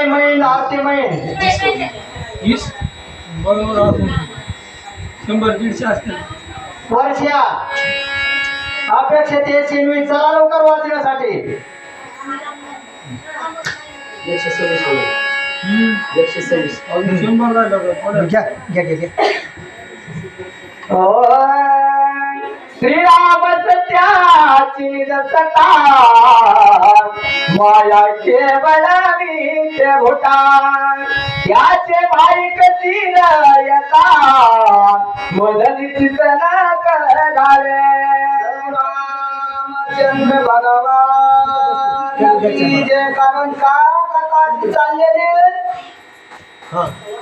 Man आरती man 20 बरोबर असेल 100-150 असतील वर्षा अपेक्षित आहे सिनवी चला लवकर वाचण्यासाठी 126 अजून 100 राहिलं घ्या घ्या घ्या श्रीराम सत्याची निजसता माया केवळ मीचे भूटान त्याचे बारीक सीन यता मदतीच न करणारे रामचंद्र भगवान की जय. कारण का कथा चाललेली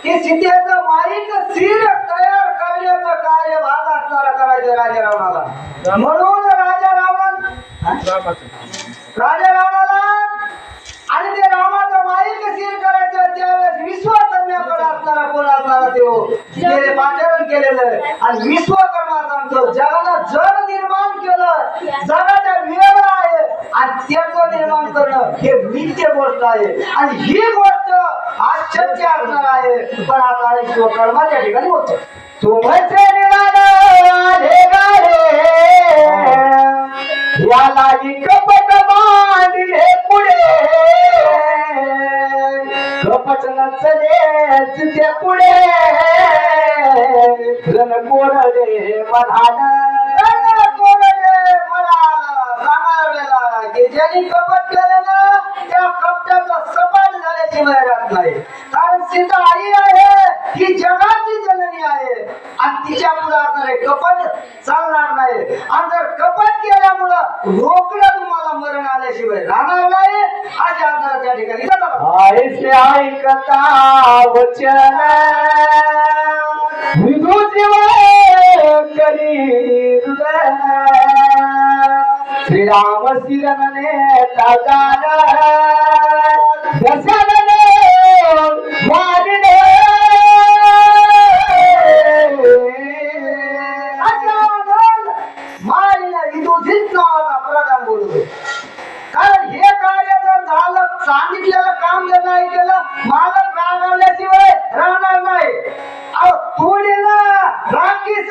की सीतेचं माईक सीर तयार करण्याचं कार्य भाग असणारा करायचं राजा रावणाला. म्हणून राजा रावणाला आणि ते रामाचं माईक सीर करायचं त्यावेळेस विश्वकर्म्याकडे असणारा कोण असणारा ते पाचारण केलेलं आणि विश्वकर्मा सांगतो जगाला जग निर्माण केलं जगाच्या वेळ आहे आणि त्याचं निर्माण करणं हे नित्य गोष्ट आहे आणि ही गोष्ट आश्चर्य असणार आहे. पण आता विश्वकर्मा त्या ठिकाणी होत तुमचे याला कपट मांडले पुढे कपट नचलेच ते पुढे रण कोरडे म्हणाला सांगायला की ज्यांनी कपट केलं ना त्या कपटाचं सपाट झाल्याची वेळ राहत नाही. कारण सीता आई आहे ही जगाची जननी आहे आणि तिच्या पुढे असणारे कपट चालणार नाही आणि जर कपट केल्यामुळं रोकडं तुम्हाला मरण आल्याशिवाय राहणार नाही. अशा अंतरा त्या ठिकाणी ऐसे ऐकता वचन विदुजी करी श्रीराम शिरने ताजान दशरने वारणे मारीला विदुजीच नावाचा प्रधान बोलतोय. कारण हे कार्य जर झालं सांगितलेलं काम जर नाही केलं मालक रागावल्याशिवाय राहणार नाही. तोडीला राखीच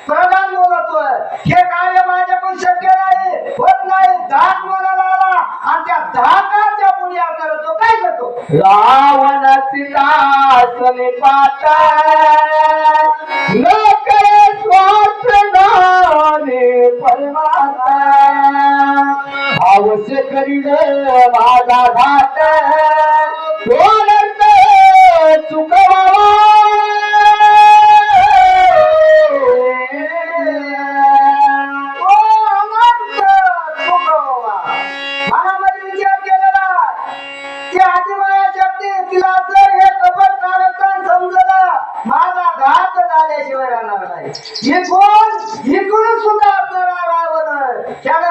प्रधान बोलतोय हे कार्य माझ्याकडून शक्य नाही होत नाही. धाक म्हणायला आला आणि त्या धाकाच्या पुढे आपल्याला तो काय करतो रावण सीतासने पाता न करे स्वार्थ नाने परमात्मा अवश्य करील माझा घात चुकवा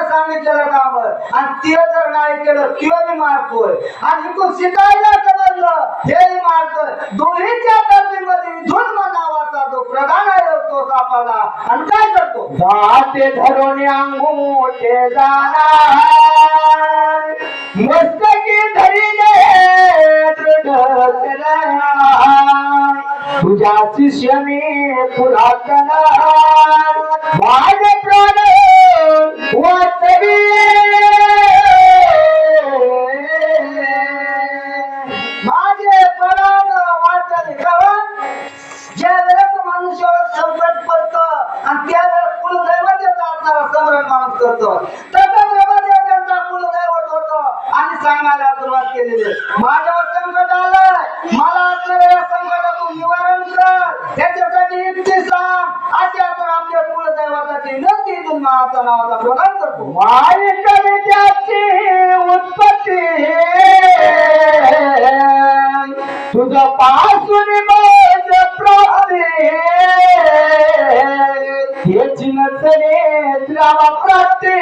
सांगितलेलं काम आणि ते जर नाही केलं ते मारतोय आणि इकडून शिकायला समजलं हेही मारतोय. दोन्हीच्या गर्दीमध्ये धुन्म नावाचा जो प्रधान आहे तो सापाला आणि काय करतो दाते धरून अंगूठे जाणार मस्तकी धरीने तुझ्या शिष्यने पुरातन माझे प्राण वाचवी माझे प्राण वाचले. ज्या वेळेस मनुष्यावर संकट पडतं आणि त्यावेळेस कुलदैवतेचा असणारा सम्राट माणूस करतो तसं देवदेवतांचा कुलदैवत होतो आणि सांगायला सुरुवात केलेली माझ्यावर संकट आलंय मला असणाऱ्या या संकटातून निवारण कर त्याच्यासाठी युक्ती सांग. अशा तर आपल्या कुलदैवताची विनंती इथून नावाचा नावाचा प्रदान करतो. माईक विद्याची उत्पत्ती तुझं पासून माझ प्राणे याची नसले द्रावा प्राप्ते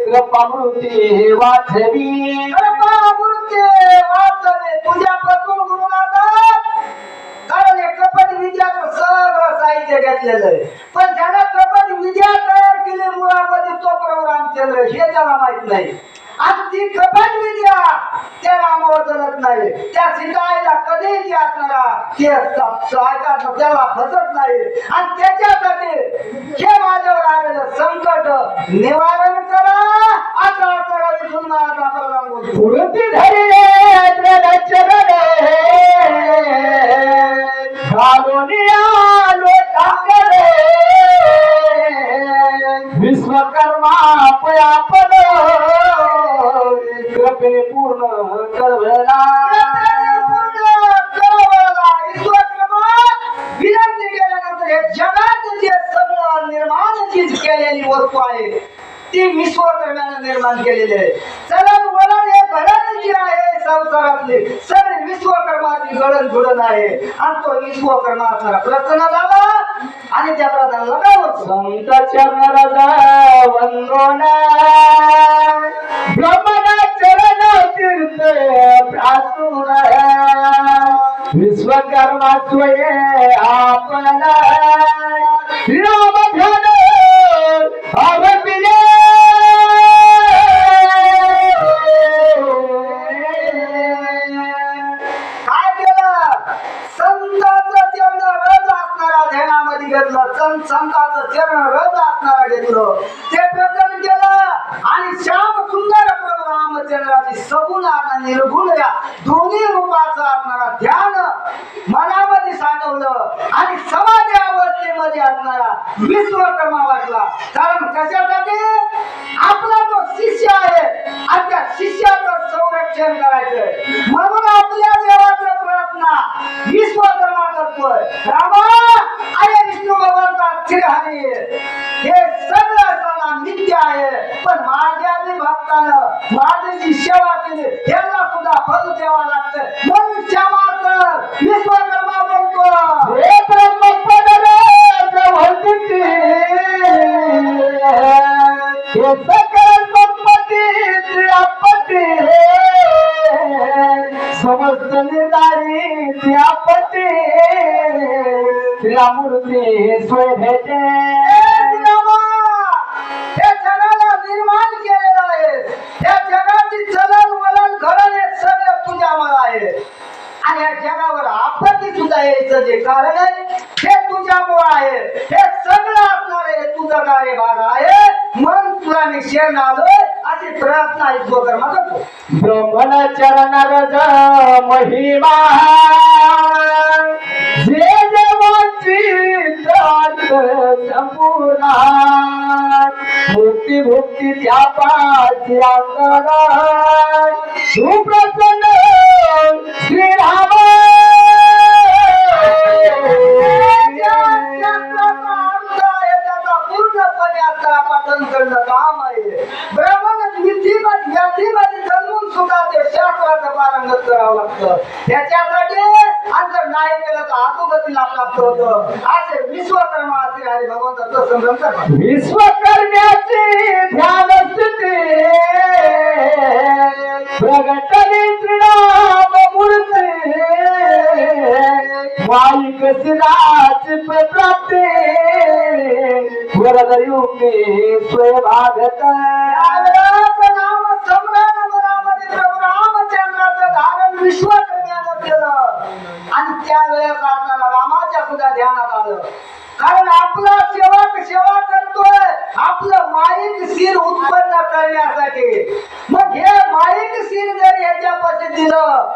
कृपामृती वाचवी कृपामृती वाचवे तुझ्यापासून गुरुनाथा. कारण हे कपट विद्याचं सगळं साहित्य घेतलेलं आहे पण ज्याला कपट विद्या तयार केली मुळामध्ये तो प्रभू रामचंद्र हे त्याला माहित नाही. आणि ती कपट विद्या त्या राम नाही. त्या सीताईला कधीही ती असणारा ते ऐकायचं त्याला फसत नाही. आणि त्याच्यासाठी हे माझ्यावर आलेलं संकट निवारण करा. आता करा इथून माझा प्रधान बोलतो. पुरती धरले चरण घालून आलो टाकले विश्वकर्मा आपण कृपेने पूर्ण कळवला. विनंती केल्यानंतर हे जगात जे सगळं निर्माण चीज केलेली वस्तू आहे ती विश्वकर्म्याने निर्माण केलेली आहे. चलन वलन हे घडण जी आहे संसारातली सगळी विश्वकर्माची गळण घडण आहे. आणि तो विश्वकर्मा असणारा प्रसन्न झाला आणि त्या प्रधानाला गावत संत चरण रजा वंदना ब्रह्मणा चरण तीर्थ प्रासून विश्वकर्मा स्वये आपला राम ध्यान अवपिले. काय केलं संतांचं चरण रज असणारा ध्यानामध्ये घेतलं. संतांचं चरण रज असणारा घेतलं ते प्रकरण केलं आणि श्याम सुंदर प्रभू रामचंद्राची सगुण आणि निर्गुण या दोन्ही रूपाचं असणारा ध्यान मनामध्ये साठवलं आणि समाधी अवस्थेमध्ये असणारा विश्वकर्मा वाटला. कारण कशासाठी आपला जो शिष्य आहे आणि त्या शिष्याचं संरक्षण करायचं म्हणून आपल्या देवाचा प्रार्थना विश्वकर्मा करतोय. रामा अरे विष्णू भगवंता श्रीहरी हे सगळं सगळं नित्य आहे पण माझ्या बी भक्तानं माझी जी सेवा केली यांना सुद्धा फल द्यावा लागतं म्हणून क्षमा कर विश्वकर्मा बोलतो. हे ब्रह्मपद जवळती हे सकल संपत्ती आपत्ती समस्त निर्धारी आपत्ती श्रीरामूर्ती स्वय भेटे. हे जगाला निर्माण केलेलं आहे. या जगाची चलन वलन घडण हे सगळं तुझ्यामुळे आहे आणि या जगावर आपत्ती सुद्धा यायचं जे कारण आहे हे तुझ्यामुळे आहे. हे सगळं असणार आहे तुझं कार्यभाग आहे म्हणून तुला मी शरण आलोय अशी प्रार्थना विश्वकर्मा करतो. ब्रह्मण चरण रज महिमा जे देवाची संपूर्ण मुक्ती भुक्ती त्या पाची अंगण सुप्रसन्न श्रीराम पूर्णपणे आता पाठन करणं काम आहे. ब्राह्मण नीतीमध्ये जन्मून सुद्धा ते शास्त्राचं पारंगत करावं लागतं. त्याच्यासाठी आणि जर नाही केलं तर अधोगतीला प्राप्त होतं. असे विश्वकर्मा असे हरी भगवंताचं संग्रह करतात. विश्वकर्म्याची ध्यान स्थिती प्रगटली श्रीराम मूर्ती वाईक सिराची प्राप्ती वरदयुक्ती स्वय भागत. नाम सम्राट मनामध्ये प्रभू रामचंद्राचं धारण विश्वकर्म्यानं केलं आणि त्यावेळेस आपल्याला रामाच्या सुद्धा ध्यानात आलं. कारण आपला सेवक सेवा करतोय आपलं माईक शिर उत्पन्न करण्यासाठी. मग हे माईक शिर जर ह्याच्यापाशी दिलं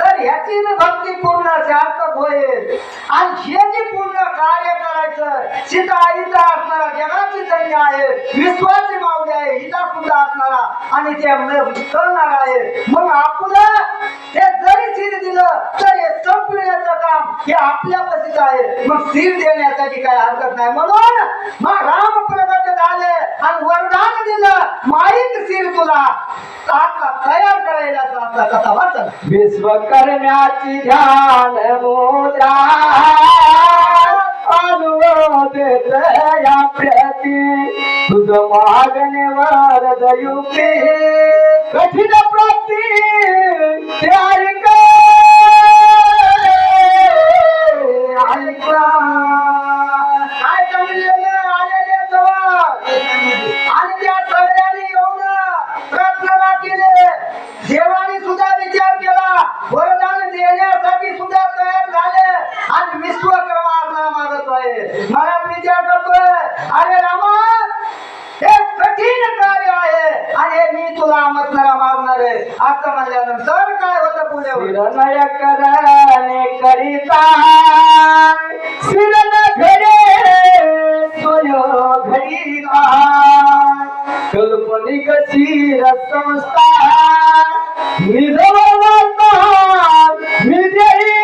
तर ह्याची भक्ती पूर्ण सार्थक होईल आणि हे जे पूर्ण कार्य करायचं सीता आईचा असणारा जगाची धन्य आहे विश्वाची माऊली आहे हिला सुद्धा असणारा आणि ते करणार आहे. मग आपलं हे जरी शिर दिलं तर हे संपण्याचं काम हे आपल्यापाशीच आहे. मग शिर देण्यासाठी काय हरकत नाही. म्हणून मग राम प्रगट झाले आणि वरदान दिलं माईक शिर तुला आता तयार करायला आपला कथा वाचन. विश्वकर्म्याची ध्यान मुद्रा अनुदेत या प्रती तुझ मागणे वरदयुक्ती कठीण प्राप्ती तयार काय जमलेलं आलेले जवळ आणि त्या सगळ्यांनी येऊन प्रार्थना केली. देवाने सुद्धा विचार केला झाल्यानंतर काय होतं पुढे शिरनय करणे करिता शिरन घडे सोय घडीता कल्पनिक शिर संस्था निजवता निजई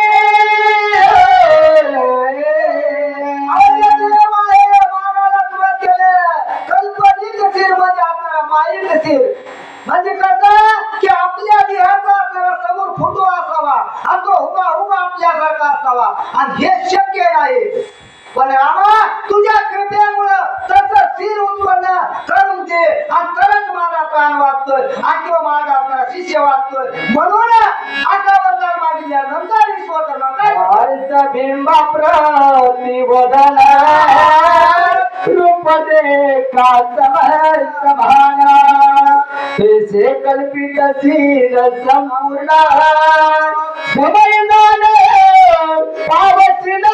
म्हणजे कसं की आपल्या देहाचा आपल्याला समोर फोटो असावा आणि तो उभा उभा आपल्यासारखा असावा आणि हे शक्य नाही पण रामा तुझ्या कृपेमुळं तसं स्थिर उत्पन्न करून दे आणि तरच माझा प्राण वाचतोय आणि तो माझा आपला शिष्य वाचतोय म्हणून आता वरदान मागितल्यानंतर विश्वकर्मा काय बिंबा प्रतिवदन रूप देखा समय समाना तैसे कल्पित सील संपूर्ण समयदान पावसिन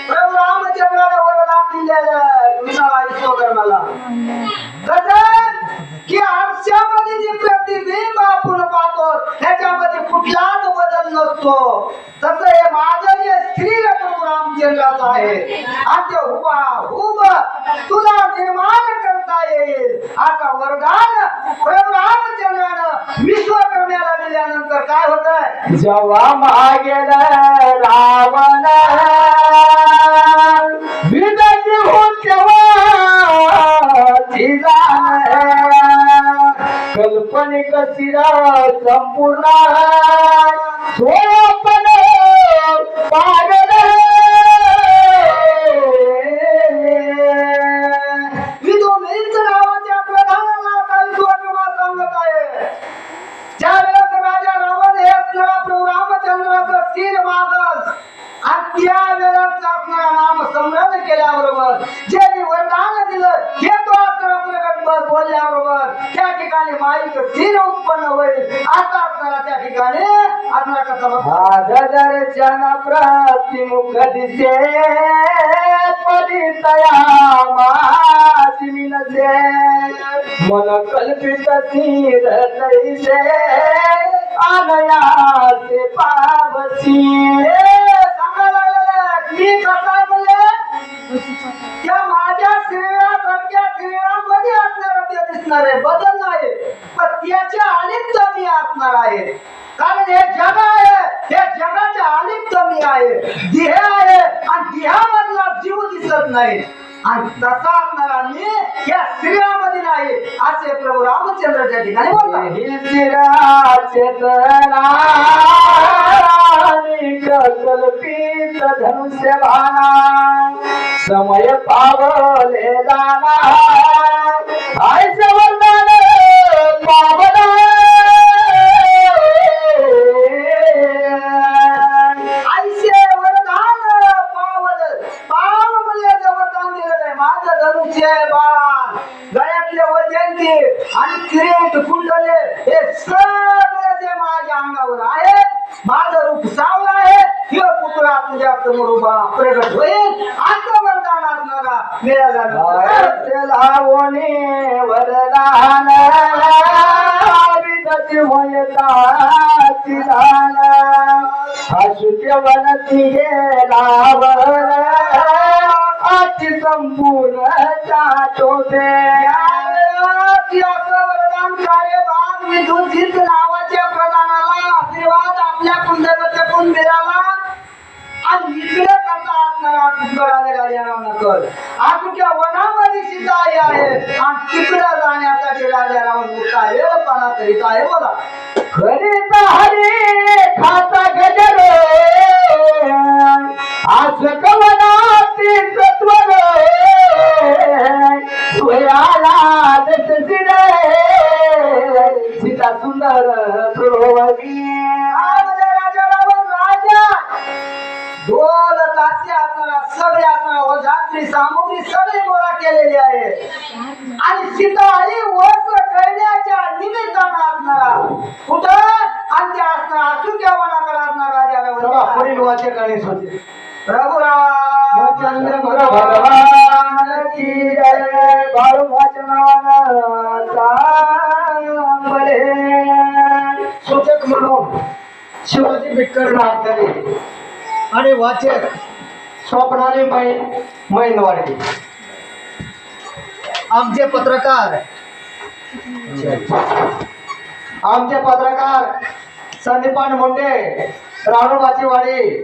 प्रभू रामचंद्राला वरदान दिलेलं विशाला विश्वकर्माला कसं की आरशामध्ये जी प्रतिबिंब आपण पाहतो त्याच्यामध्ये कुठलाच बदल नसतो तसं हे माझं जे स्त्री प्रभू रामचंद्राचं आहे आणि ते उभा तुला निर्माण करता येईल आता वरदान प्रभू रामचंद्रानं विश्वकर्म्याला दिल्यानंतर काय होतंय जेव्हा मागेल रावण विदती होत कल्पनिक शिर संपूर्ण सोपन पागल विधुमीच नावाच्या प्रधानाला काही विश्वकर्मा सांगत आहे ज्यावेळेस राजा रावण हे असणारा प्रभू रामचंद्राचं तीर मागल आणि त्यावेळेस आपल्याला नाम स्मरण केल्याबरोबर जे मी वरदान दिलं हे तो आपल्याला प्रगट बोलल्याबरोबर त्या ठिकाणी माईचं तीर उत्पन्न होईल आता आपल्याला त्या ठिकाणी आपला कसा दर्शन प्रतिमुख दिसे परितया माझी मिनसे मन कल्पित तीर तैसे आनयासे पावसी सांगायला लागलेलं मी कसा बोलले त्या माझ्या शरीरासारख्या शरीरामध्ये असणारा ते दिसणार आहे बदल नाही पण त्याच्या अलिप्त मी असणार आहे कारण हे जग आहे हे जगाच्या अलिप्त मी आहे देह आहे आणि देहामधला जीव दिसत नाही आणि तसा असणारा मी या स्त्रियामध्ये नाही असे प्रभू रामचंद्राच्या ठिकाणी बोलतात ही शिरा चेतना कल्पित धनुष्य बाणा समय पावले दाना आयसे वरदान पावना आईचे वरदान पाव म्हणले वरदान दिलेलं आहे माझं धनुष्य बाण गळ्यातले वजंती आणि किरीट कुंडले हे सगळे जे माझ्या अंगावर आहे माझं रूप सावलं आहे हे पुतळा तुझ्या समोर उभा प्रगट होईल असं वरदान आपल्याला मिळालं लावणे वरदान विदती होयताची दान अशुद्ध वनती लावण अति संपूर्ण चाटोबे वरदान कार्य भाग विधुजित नावाच्या प्रधानाला आशीर्वाद आपल्या कुंडलातून मिळाला आणि इकडे कसा असणारा पुष्कळाने गाड्या कर आजच्या वनामध्ये सीता आई आहे आणि तिकडे जाण्यासाठी राजा रावण मुक्ता वेळपणा करीत आहे बोला खरीत हरी खाता गजर आज कवनाती तत्व सोयाला दशसिर सीता सुंदर प्रोवगी राजा रावण राजा ढोल ताशे असणारा सगळे असणारा वजातली सामुग्री सगळी गोळा केलेली आहे आणि सीता आई वस्त्र करण्याच्या निमित्तानं असणारा कुठं आणि त्या असणारा अशुक्या वनाकडे असणारा राजा रावण पुढील वाचक गणेश होते प्रभु रामचंद्र भगवान की जय बाळूमाच्या नावानं चांगले सूचक म्हणून शिवाजी बिटकर नाव झाले आणि वाचक स्वप्नाली मैनवाडे. आमचे पत्रकार संदीपान मुंडे राणूबाची वाडी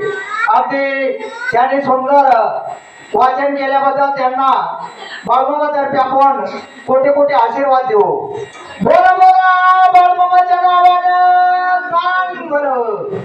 अगदी त्यांनी सुंदर वाचन केल्याबद्दल त्यांना बाळूमामातर्फे आपण कोटी कोटी आशीर्वाद देऊ. बोला बोला बाळूमामाच्या नावानं सांग बरं.